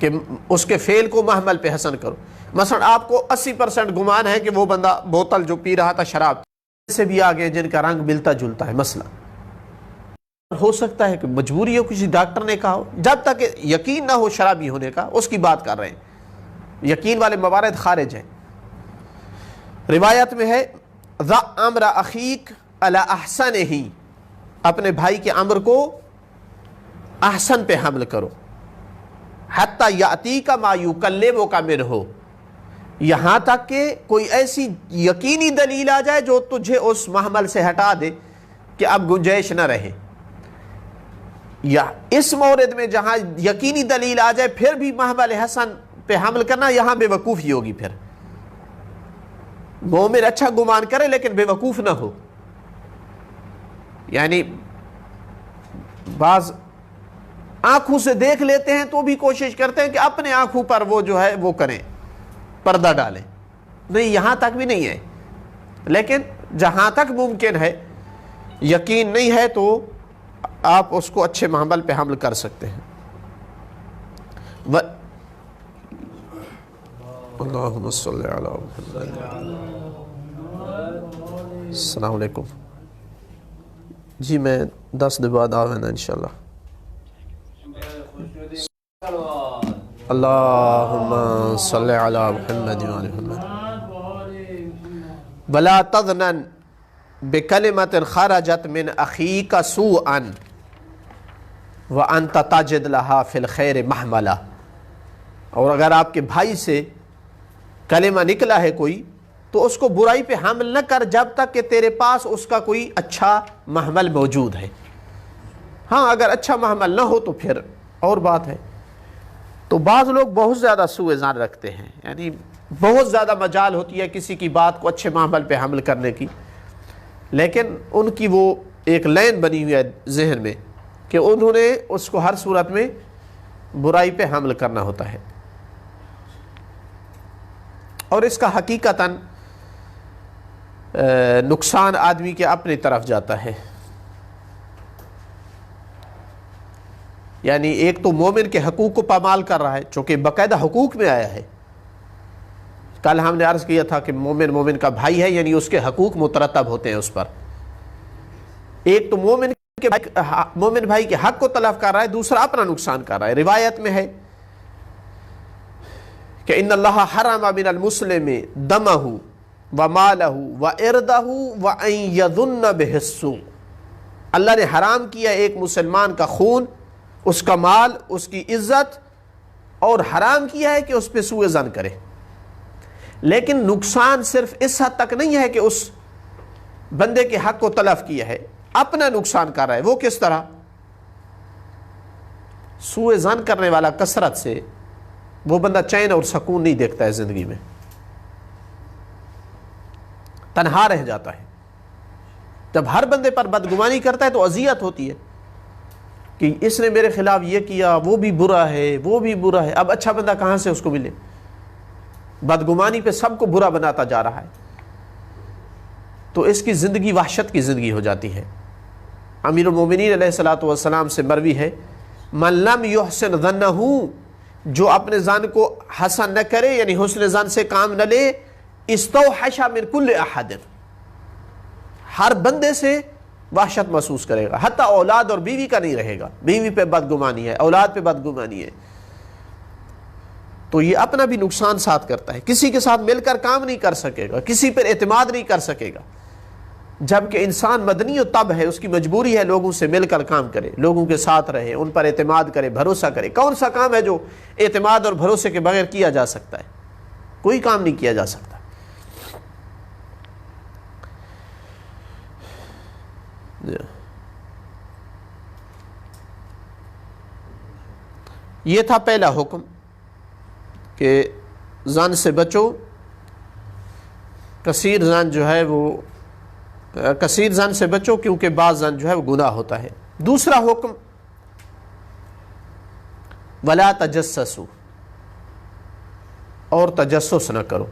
[SPEAKER 2] کہ اس کے فعل کو محمل پہ حسن کرو. مثلا آپ کو 80% گمان ہے کہ وہ بندہ بوتل جو پی رہا تھا شراب سے بھی آگے جن کا رنگ ملتا جلتا ہے، مسئلہ ہو سکتا ہے کہ مجبوری ہو، کسی ڈاکٹر نے کہا ہو، جب تک یقین نہ ہو شرابی ہونے کا، اس کی بات کر رہے ہیں. یقین والے موارد خارج ہیں. روایت میں ہے ذا امر اخیک علی احسنہ، اپنے بھائی کے امر کو احسن پہ حمل کرو، حتی یاتیک ما یکلمک منہ، یہاں تک کہ کوئی ایسی یقینی دلیل آ جائے جو تجھے اس محمل سے ہٹا دے کہ اب گنجائش نہ رہے. یا اس مورد میں جہاں یقینی دلیل آ جائے پھر بھی محمل حسن پہ حمل کرنا، یہاں بے وقوفی ہوگی. پھر مومن اچھا گمان کرے لیکن بے وقوف نہ ہو. یعنی بعض آنکھوں سے دیکھ لیتے ہیں تو بھی کوشش کرتے ہیں کہ اپنے آنکھوں پر وہ جو ہے وہ کریں، پردہ ڈالیں. نہیں، یہاں تک بھی نہیں ہے، لیکن جہاں تک ممکن ہے، یقین نہیں ہے تو آپ اس کو اچھے محمل پہ حمل کر سکتے ہیں. اللہم صلی علی محمد. السلام علیکم. جی میں 10 دن بعد آوینا انشاءاللہ. اللہم صلی علی محمد وعلی محمد. ولا تظنن بکلمت خرجت من اخیک سوءا وانت تجد لها فی الخیر محملا. اور اگر آپ کے بھائی سے کلمہ نکلا ہے کوئی تو اس کو برائی پہ حمل نہ کر جب تک کہ تیرے پاس اس کا کوئی اچھا محمل موجود ہے. ہاں اگر اچھا محمل نہ ہو تو پھر اور بات ہے. تو بعض لوگ بہت زیادہ سوء ظن رکھتے ہیں، یعنی بہت زیادہ مجال ہوتی ہے کسی کی بات کو اچھے محمل پہ حمل کرنے کی، لیکن ان کی وہ ایک لین بنی ہوئی ہے ذہن میں کہ انہوں نے اس کو ہر صورت میں برائی پہ حمل کرنا ہوتا ہے. اور اس کا حقیقتاً نقصان آدمی کے اپنی طرف جاتا ہے. یعنی ایک تو مومن کے حقوق کو پامال کر رہا ہے چونکہ باقاعدہ حقوق میں آیا ہے. کل ہم نے عرض کیا تھا کہ مومن کا بھائی ہے یعنی اس کے حقوق مترتب ہوتے ہیں اس پر. ایک تو مومن بھائی کے حق کو تلف کر رہا ہے, دوسرا اپنا نقصان کر رہا ہے. روایت میں ہے کہ ان اللہ حرم من المسلم دمہ ومالہ وعرضہ وان یظن بہ السوء. اللہ نے حرام کیا ایک مسلمان کا خون, اس کا مال, اس کی عزت, اور حرام کیا ہے کہ اس پہ سوء ظن کرے. لیکن نقصان صرف اس حد تک نہیں ہے کہ اس بندے کے حق کو تلف کیا ہے, اپنا نقصان کر رہا ہے. وہ کس طرح؟ سوء ظن کرنے والا کثرت سے وہ بندہ چین اور سکون نہیں دیکھتا ہے زندگی میں, تنہا رہ جاتا ہے. جب ہر بندے پر بدگمانی کرتا ہے تو اذیت ہوتی ہے کہ اس نے میرے خلاف یہ کیا, وہ بھی برا ہے, وہ بھی برا ہے. اب اچھا بندہ کہاں سے اس کو ملے؟ بدگمانی پہ سب کو برا بناتا جا رہا ہے. تو اس کی زندگی وحشت کی زندگی ہو جاتی ہے. امیر المومنین علیہ الصلوۃ والسلام سے مروی ہے من لم یحسن ظنہ, جو اپنے ظن کو حسن نہ کرے یعنی حسن ظن سے کام نہ لے, استوحش من کل احد, ہر بندے سے وحشت محسوس کرے گا, حتی اولاد اور بیوی کا نہیں رہے گا. بیوی پہ بدگمانی ہے, اولاد پہ بدگمانی ہے, تو یہ اپنا بھی نقصان ساتھ کرتا ہے. کسی کے ساتھ مل کر کام نہیں کر سکے گا, کسی پر اعتماد نہیں کر سکے گا. جبکہ انسان مدنی و طبع ہے, اس کی مجبوری ہے لوگوں سے مل کر کام کرے, لوگوں کے ساتھ رہے, ان پر اعتماد کرے, بھروسہ کرے. کون سا کام ہے جو اعتماد اور بھروسے کے بغیر کیا جا سکتا ہے؟ کوئی کام نہیں کیا جا سکتا. یہ تھا پہلا حکم کہ ظن سے بچو. کثیر ظن جو ہے وہ کثیر ظن سے بچو کیونکہ بعض ظن جو ہے وہ گناہ ہوتا ہے. دوسرا حکم ولا تجسسوا, اور تجسس نہ کرو.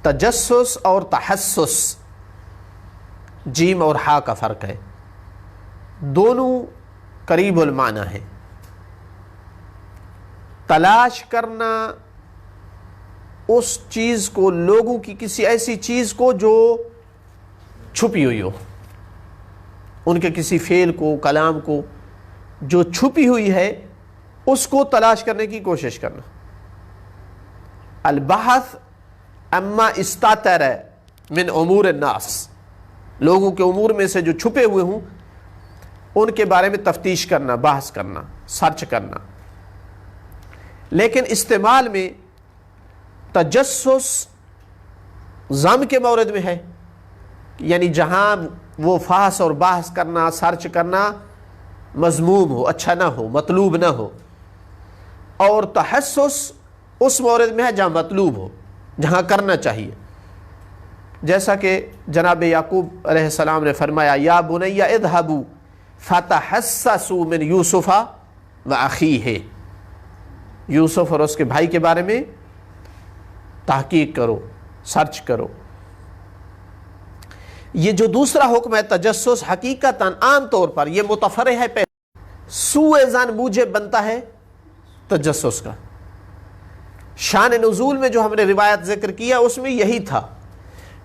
[SPEAKER 2] تجسس اور تحسس جیم اور ہا کا فرق ہے, دونوں قریب المعنی ہیں. تلاش کرنا اس چیز کو, لوگوں کی کسی ایسی چیز کو جو چھپی ہوئی ہو, ان کے کسی فعل کو, کلام کو جو چھپی ہوئی ہے اس کو تلاش کرنے کی کوشش کرنا. البحث اما استتر من امور الناس, لوگوں کے امور میں سے جو چھپے ہوئے ہوں ان کے بارے میں تفتیش کرنا, بحث کرنا, سرچ کرنا. لیکن استعمال میں تجسس ضم کے مورد میں ہے, یعنی جہاں وہ فحص اور بحث کرنا, سرچ کرنا مذموم ہو, اچھا نہ ہو, مطلوب نہ ہو. اور تحسس اس مورد میں ہے جہاں مطلوب ہو, جہاں کرنا چاہیے. جیسا کہ جناب یعقوب علیہ السلام نے فرمایا یا بنی اذهبوا فتحسسوا من یوسف واخیہ, یوسف اور اس کے بھائی کے بارے میں تحقیق کرو, سرچ کرو. یہ جو دوسرا حکم ہے تجسس, حقیقتاً عام طور پر یہ متفرع ہے. سوء ظن موجب بنتا ہے تجسس کا. شان نزول میں جو ہم نے روایت ذکر کیا اس میں یہی تھا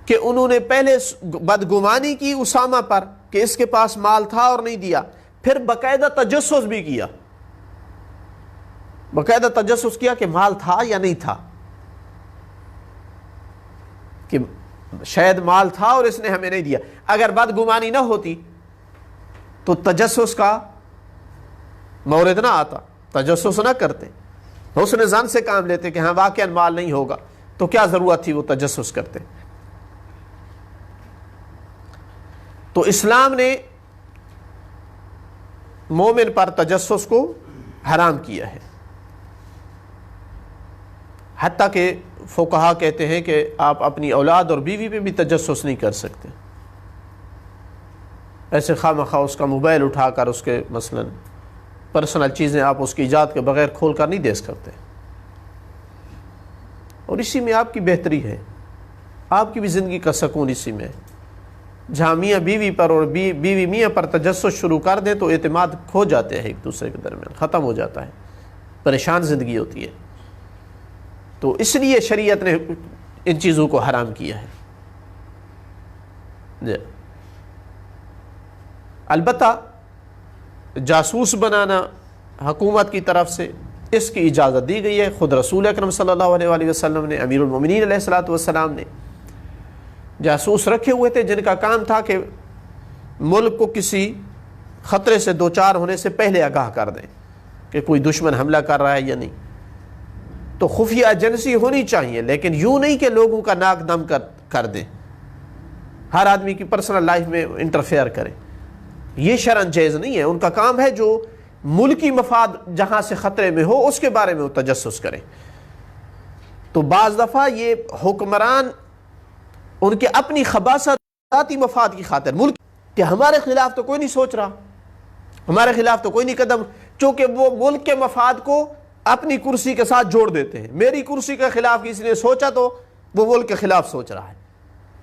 [SPEAKER 2] کہ انہوں نے پہلے بدگمانی کی اسامہ پر کہ اس کے پاس مال تھا اور نہیں دیا, پھر باقاعدہ تجسس بھی کیا, باقاعدہ تجسس کیا کہ مال تھا یا نہیں تھا, کہ شاید مال تھا اور اس نے ہمیں نہیں دیا. اگر بدگمانی نہ ہوتی تو تجسس کا مورد نہ آتا, تجسس نہ کرتے, حسن ظن سے کام لیتے کہ ہاں واقعا مال نہیں ہوگا, تو کیا ضرورت تھی وہ تجسس کرتے. تو اسلام نے مومن پر تجسس کو حرام کیا ہے. حتیٰ کہ فقہا کہتے ہیں کہ آپ اپنی اولاد اور بیوی پہ بھی تجسس نہیں کر سکتے. ایسے خواہ مخواہ اس کا موبائل اٹھا کر اس کے مثلا پرسنل چیزیں آپ اس کی ایجاد کے بغیر کھول کر نہیں دے سکتے. اور اسی میں آپ کی بہتری ہے, آپ کی بھی زندگی کا سکون اسی میں ہے. جہاں میاں بیوی پر اور بیوی میاں پر تجسس شروع کر دیں تو اعتماد کھو جاتے ہیں ایک دوسرے کے درمیان، ختم ہو جاتا ہے، پریشان زندگی ہوتی ہے. تو اس لیے شریعت نے ان چیزوں کو حرام کیا ہے. البتہ جاسوس بنانا حکومت کی طرف سے اس کی اجازت دی گئی ہے. خود رسول اکرم صلی اللہ علیہ وآلہ وسلم نے، امیر المومنین علیہ الصلوۃ والسلام نے جاسوس رکھے ہوئے تھے جن کا کام تھا کہ ملک کو کسی خطرے سے دوچار ہونے سے پہلے آگاہ کر دیں کہ کوئی دشمن حملہ کر رہا ہے یا نہیں. تو خفیہ ایجنسی ہونی چاہیے، لیکن یوں نہیں کہ لوگوں کا ناک دم کر دیں، ہر آدمی کی پرسنل لائف میں انٹرفیئر کریں. یہ شرعاً جائز نہیں ہے. ان کا کام ہے جو ملکی مفاد جہاں سے خطرے میں ہو اس کے بارے میں وہ تجسس کریں. تو بعض دفعہ یہ حکمران ان کے اپنی خباثت ذاتی مفاد کی خاطر، ملک کہ ہمارے خلاف تو کوئی نہیں سوچ رہا، ہمارے خلاف تو کوئی نہیں قدم، چونکہ وہ ملک کے مفاد کو اپنی کرسی کے ساتھ جوڑ دیتے ہیں. میری کرسی کے خلاف کسی نے سوچا تو وہ ملک کے خلاف سوچ رہا ہے.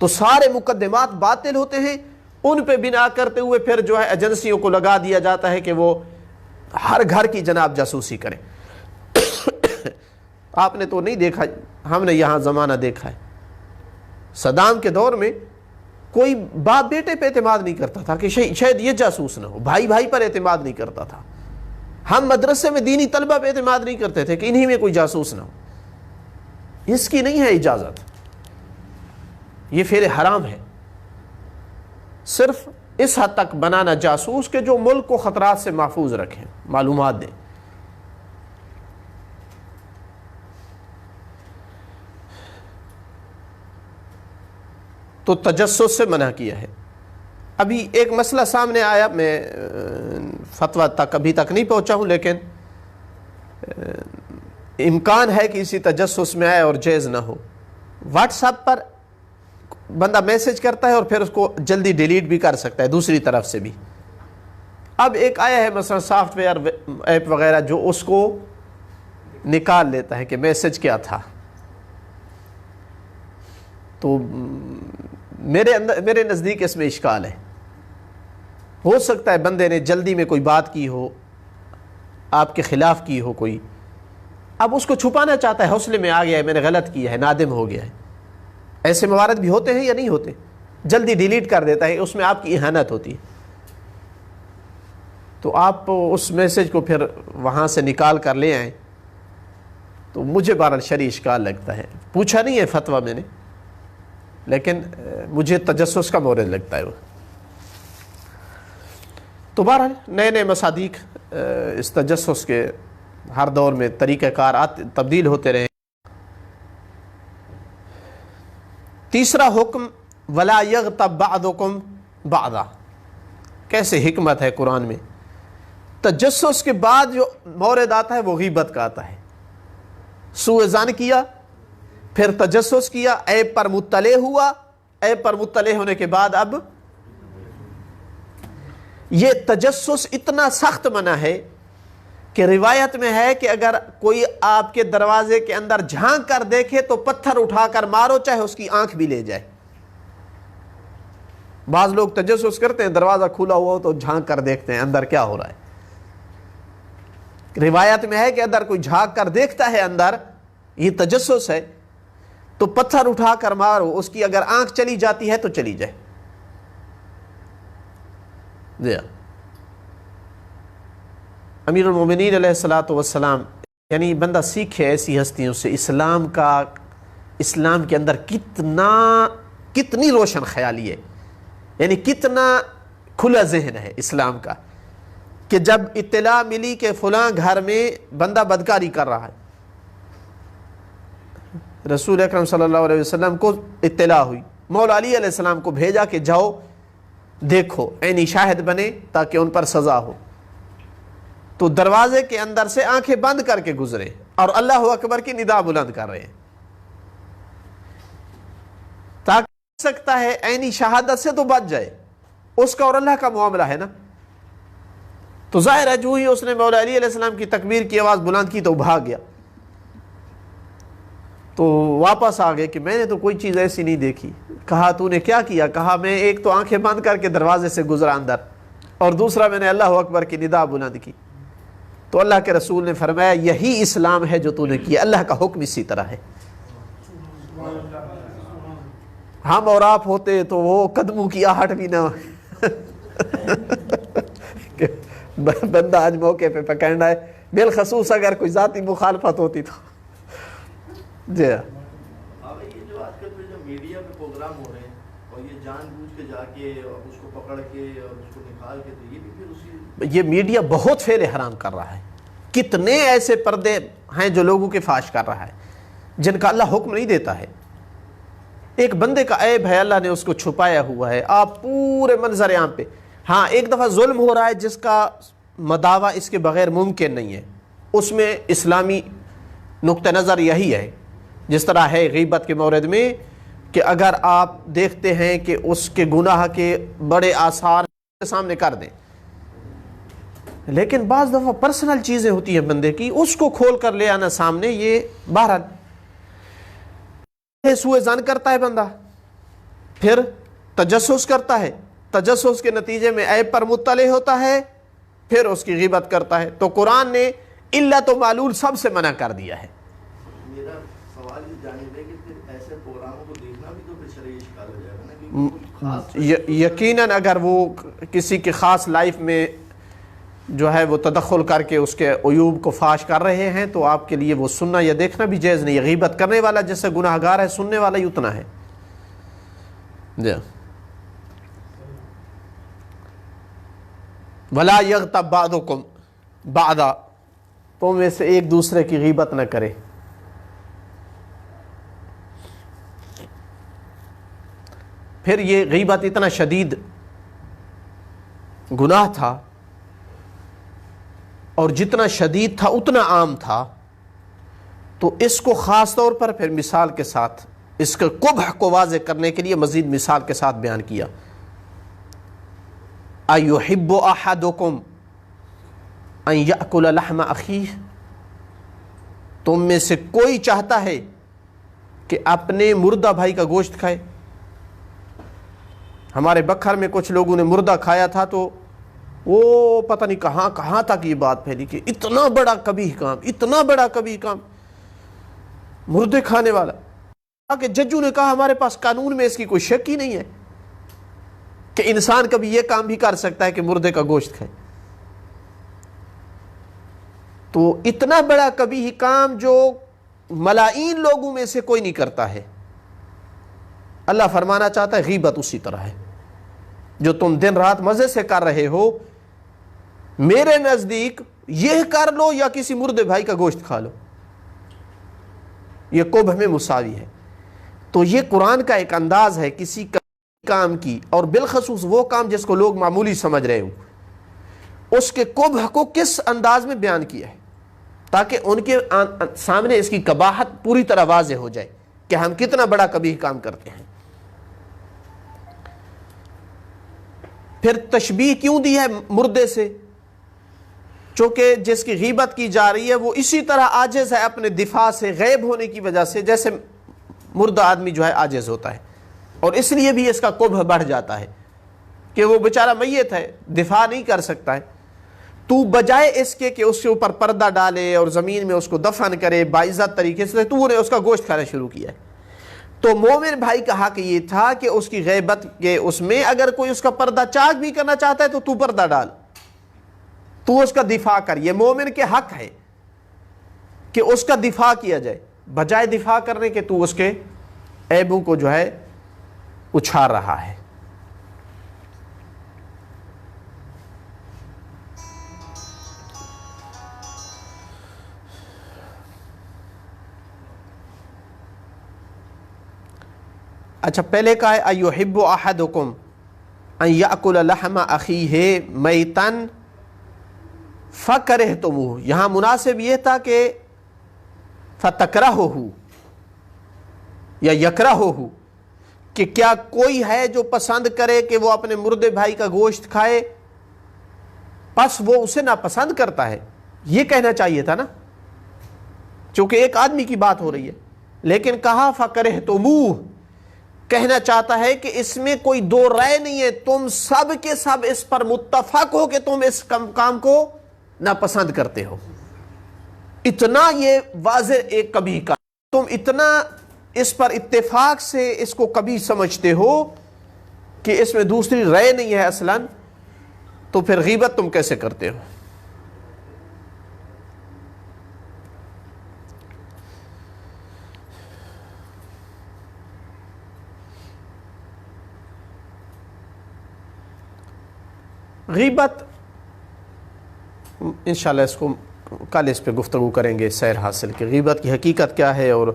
[SPEAKER 2] تو سارے مقدمات باطل ہوتے ہیں. ان پہ بنا کرتے ہوئے پھر جو ہے ایجنسیوں کو لگا دیا جاتا ہے کہ وہ ہر گھر کی جناب جاسوسی کریں. آپ نے تو نہیں دیکھا، ہم نے یہاں زمانہ دیکھا ہے. صدام کے دور میں کوئی باپ بیٹے پہ اعتماد نہیں کرتا تھا کہ شاید یہ جاسوس نہ ہو، بھائی بھائی پر اعتماد نہیں کرتا تھا. ہم مدرسے میں دینی طلبہ پہ اعتماد نہیں کرتے تھے کہ انہی میں کوئی جاسوس نہ ہو. اس کی نہیں ہے اجازت، یہ فعل حرام ہے. صرف اس حد تک بنانا جاسوس کہ جو ملک کو خطرات سے محفوظ رکھیں، معلومات دیں. تو تجسس سے منع کیا ہے. ابھی ایک مسئلہ سامنے آیا، میں فتویٰ تک ابھی تک نہیں پہنچا ہوں، لیکن امکان ہے کہ اسی تجسس میں آئے اور جائز نہ ہو. واٹس ایپ پر بندہ میسج کرتا ہے اور پھر اس کو جلدی ڈیلیٹ بھی کر سکتا ہے دوسری طرف سے بھی. اب ایک آیا ہے مثلا سافٹ ویئر ایپ وغیرہ جو اس کو نکال لیتا ہے کہ میسج کیا تھا. تو میرے نزدیک اس میں اشکال ہے. ہو سکتا ہے بندے نے جلدی میں کوئی بات کی ہو، آپ کے خلاف کی ہو کوئی، اب اس کو چھپانا چاہتا ہے، حوصلے میں آ گیا ہے میں نے غلط کیا ہے، نادم ہو گیا ہے. ایسے موارد بھی ہوتے ہیں یا نہیں ہوتے؟ جلدی ڈیلیٹ کر دیتا ہے، اس میں آپ کی اہانت ہوتی ہے. تو آپ اس میسج کو پھر وہاں سے نکال کر لے آئیں. تو مجھے بہرحال شرعی اشکال لگتا ہے. پوچھا نہیں ہے فتویٰ میں نے، لیکن مجھے تجسس کا مورد لگتا ہے وہ. تو بہرحال نئے نئے مصادیق اس تجسس کے ہر دور میں طریقہ کار تبدیل ہوتے رہے. تیسرا حکم وَلَا يَغْتَبْ بَعْضُكُمْ بَعْضًا. کیسے حکمت ہے قرآن میں. تجسس کے بعد جو مورد آتا ہے وہ غیبت کا آتا ہے. سوء ظن کیا، پھر تجسس کیا، عیب پر مطلع ہوا، عیب پر مطلع ہونے کے بعد اب یہ تجسس اتنا سخت منع ہے کہ روایت میں ہے کہ اگر کوئی آپ کے دروازے کے اندر جھانک کر دیکھے تو پتھر اٹھا کر مارو، چاہے اس کی آنکھ بھی لے جائے. بعض لوگ تجسس کرتے ہیں، دروازہ کھلا ہوا ہو تو جھانک کر دیکھتے ہیں اندر کیا ہو رہا ہے. روایت میں ہے کہ اگر کوئی جھانک کر دیکھتا ہے اندر، یہ تجسس ہے، تو پتھر اٹھا کر مارو، اس کی اگر آنکھ چلی جاتی ہے تو چلی جائے. امیر المومنین علیہ الصلوۃ والسلام، یعنی بندہ سیکھے ایسی ہستیوں سے اسلام کے اندر کتنی روشن خیالی ہے، یعنی کتنا کھلا ذہن ہے اسلام کا، کہ جب اطلاع ملی کہ فلاں گھر میں بندہ بدکاری کر رہا ہے، رسول اکرم صلی اللہ علیہ وسلم کو اطلاع ہوئی، مولا علی علیہ السلام کو بھیجا کہ جاؤ دیکھو، عینی شاہد بنے تاکہ ان پر سزا ہو. تو دروازے کے اندر سے آنکھیں بند کر کے گزرے اور اللہ اکبر کی ندا بلند کر رہے ہیں، تاکہ سکتا ہے عینی شہادت سے تو بچ جائے، اس کا اور اللہ کا معاملہ ہے نا. تو ظاہر ہے جو ہی اس نے مولا علی علیہ السلام کی تکبیر کی آواز بلند کی تو بھاگ گیا. تو واپس آ گئے کہ میں نے تو کوئی چیز ایسی نہیں دیکھی. کہا تو نے کیا کیا؟ کہا میں ایک تو آنکھیں بند کر کے دروازے سے گزرا اندر، اور دوسرا میں نے اللہ اکبر کی ندا بلند کی۔ تو اللہ کے رسول نے فرمایا یہی اسلام ہے جو تو نے کیا، اللہ کا حکم اسی طرح ہے۔ ہم اور آپ ہوتے تو وہ قدموں کی آہٹ بھی نہ کہ بندہ آج موقع پہ پکڑنا ہے، بالخصوص اگر کوئی ذاتی مخالفت ہوتی تو۔ جی
[SPEAKER 1] یہ جو آج کل جو میڈیا پہ پروگرام ہو رہے ہیں اور یہ جان بوجھ کے جا کے اور اس کو پکڑ کے اور اس کو نکال کے، تو یہ بھی پھر اسی،
[SPEAKER 2] یہ میڈیا بہت فعل حرام کر رہا ہے۔ کتنے ایسے پردے ہیں جو لوگوں کے فاش کر رہا ہے جن کا اللہ حکم نہیں دیتا ہے۔ ایک بندے کا عیب ہے، اللہ نے اس کو چھپایا ہوا ہے، آپ پورے منظر عام پہ، ہاں ایک دفعہ ظلم ہو رہا ہے جس کا مداوع اس کے بغیر ممکن نہیں ہے، اس میں اسلامی نقطہ نظر یہی ہے، جس طرح ہے غیبت کے مورد میں کہ اگر آپ دیکھتے ہیں کہ اس کے گناہ کے بڑے آثار کے سامنے کر دیں، لیکن بعض دفعہ پرسنل چیزیں ہوتی ہیں بندے کی، اس کو کھول کر لے آنا سامنے، یہ بہرحال سوء ظن کرتا ہے بندہ، پھر تجسس کرتا ہے، تجسس کے نتیجے میں عیب پر مطلع ہوتا ہے، پھر اس کی غیبت کرتا ہے۔ تو قرآن نے علت و معلول سب سے منع کر دیا ہے۔
[SPEAKER 1] میرا سوال یہ جانب ہے کہ پھر ایسے پروگراموں کو دیکھنا بھی تو پھر شرعی اشکال ہو جائے گا نا، کیونکہ خاص
[SPEAKER 2] یقیناً اگر وہ کسی کی خاص لائف میں جو ہے وہ تدخل کر کے اس کے عیوب کو فاش کر رہے ہیں تو آپ کے لیے وہ سننا یا دیکھنا بھی جائز نہیں ہے۔ غیبت کرنے والا جیسے گناہ گار ہے، سننے والا ہی اتنا ہے۔ جی وَلَا يَغْتَبْ بَعْضُكُمْ بَعْضًا، تم میں سے ایک دوسرے کی غیبت نہ کرے۔ پھر یہ غیبت اتنا شدید گناہ تھا، اور جتنا شدید تھا اتنا عام تھا، تو اس کو خاص طور پر پھر مثال کے ساتھ اس کے قبح کو واضح کرنے کے لیے مزید مثال کے ساتھ بیان کیا۔ أَيُحِبُّ أَحَدُكُمْ أَن يَأْكُلَ لَحْمَ أَخِيهِ، تم میں سے کوئی چاہتا ہے کہ اپنے مردہ بھائی کا گوشت کھائے؟ ہمارے بکھر میں کچھ لوگوں نے مردہ کھایا تھا تو وہ پتہ نہیں کہاں کہاں تک یہ بات پھیلی کہ اتنا بڑا کبیح کام، اتنا بڑا کبیح کام، مردے کھانے والا۔ کہ ججوں نے کہا ہمارے پاس قانون میں اس کی کوئی شک ہی نہیں ہے کہ انسان کبھی یہ کام بھی کر سکتا ہے کہ مردے کا گوشت کھائے۔ تو اتنا بڑا کبیح کام جو ملائی لوگوں میں سے کوئی نہیں کرتا ہے، اللہ فرمانا چاہتا ہے غیبت اسی طرح ہے جو تم دن رات مزے سے کر رہے ہو، میرے نزدیک یہ کر لو یا کسی مردے بھائی کا گوشت کھا لو، یہ قبح میں مساوی ہے۔ تو یہ قرآن کا ایک انداز ہے کسی کام کی، اور بالخصوص وہ کام جس کو لوگ معمولی سمجھ رہے ہوں، اس کے قبح کو کس انداز میں بیان کیا ہے تاکہ ان کے سامنے اس کی قباحت پوری طرح واضح ہو جائے کہ ہم کتنا بڑا کبیح کام کرتے ہیں۔ پھر تشبیہ کیوں دی ہے مردے سے؟ چونکہ جس کی غیبت کی جا رہی ہے وہ اسی طرح عاجز ہے اپنے دفاع سے، غیب ہونے کی وجہ سے، جیسے مردہ آدمی جو ہے عاجز ہوتا ہے، اور اس لیے بھی اس کا قبح بڑھ جاتا ہے کہ وہ بیچارہ میت ہے، دفاع نہیں کر سکتا ہے۔ تو بجائے اس کے کہ اس کے اوپر پردہ ڈالے اور زمین میں اس کو دفن کرے باعزت طریقے سے، تو نے اس کا گوشت کھانا شروع کیا ہے۔ تو مومن بھائی کا حق یہ تھا کہ اس کی غیبت کے اس میں اگر کوئی اس کا پردہ چاک بھی کرنا چاہتا ہے تو پردہ ڈال، تو اس کا دفاع کر۔ یہ مومن کے حق ہے کہ اس کا دفاع کیا جائے، بجائے دفاع کرنے کے تو اس کے عیبوں کو جو ہے اچھال رہا ہے۔ اچھا پہلے کہا ہے ایحب احدکم ان یاکل لحم اخیہ میتا فکرہتموہ، یہاں مناسب یہ تھا کہ فتکرہہ یا یکرہہ، کہ کیا کوئی ہے جو پسند کرے کہ وہ اپنے مردے بھائی کا گوشت کھائے، پس وہ اسے ناپسند کرتا ہے، یہ کہنا چاہیے تھا نا، چونکہ ایک آدمی کی بات ہو رہی ہے، لیکن کہا فکرہتموہ، کہنا چاہتا ہے کہ اس میں کوئی دو رائے نہیں ہے، تم سب کے سب اس پر متفق ہو کہ تم اس کام کو ناپسند کرتے ہو. اتنا یہ واضح ایک کبھی کا، تم اتنا اس پر اتفاق سے اس کو کبھی سمجھتے ہو کہ اس میں دوسری رائے نہیں ہے اصلاً، تو پھر غیبت تم کیسے کرتے ہو؟ غیبت انشاءاللہ اس کو کل اس پہ گفتگو کریں گے، سیر حاصل کہ غیبت کی حقیقت کیا ہے اور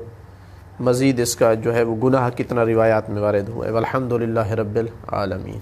[SPEAKER 2] مزید اس کا جو ہے وہ گناہ کتنا روایات میں وارد ہوا ہے. والحمدللہ رب العالمین.